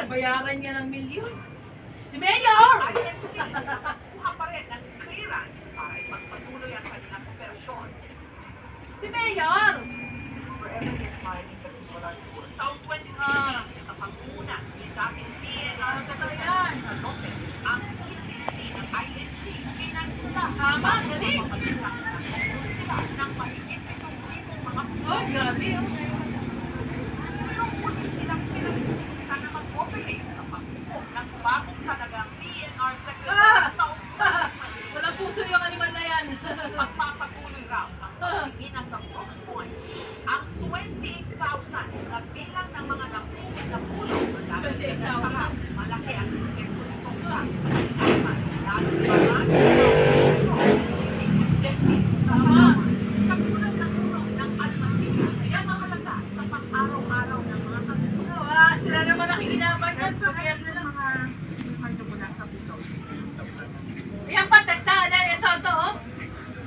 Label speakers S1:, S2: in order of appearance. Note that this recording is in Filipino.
S1: binabayaran niya ng milyon. Si Mayor!
S2: INC nakakuha pa rin ng clearance para ipagpatuloy ang kanilang operasyon.
S1: Si Mayor!
S2: Forever in smiling kasi wala siguro. Taong 2016, sa panguna ni dating PNR
S1: Yan.
S2: Lopez, ang ECC ng INC pinansla
S1: Tama, galing.
S2: Nagkaroon sila ng mahigit 7,000 mga
S1: Oh, grabe. Oh.
S2: Nung muli silang pinagpunta na mag-operate sa pagbubuo ng bagong talagang PNR Secretary taong
S1: Walang puso yung animal na yan.
S2: Magpapatuloy raw ang pagigina sa Fox Point ang 28,000 na bilang ng mga napulong ng
S1: 28,000.
S2: malaki ang epekto nitong tax. Lalo marami sa mga katulad ng tulong ng almasina ay mahalaga sa pang-araw-araw ng mga katulong.
S1: Sila naman nakikinaban yan. Gobyerno lang.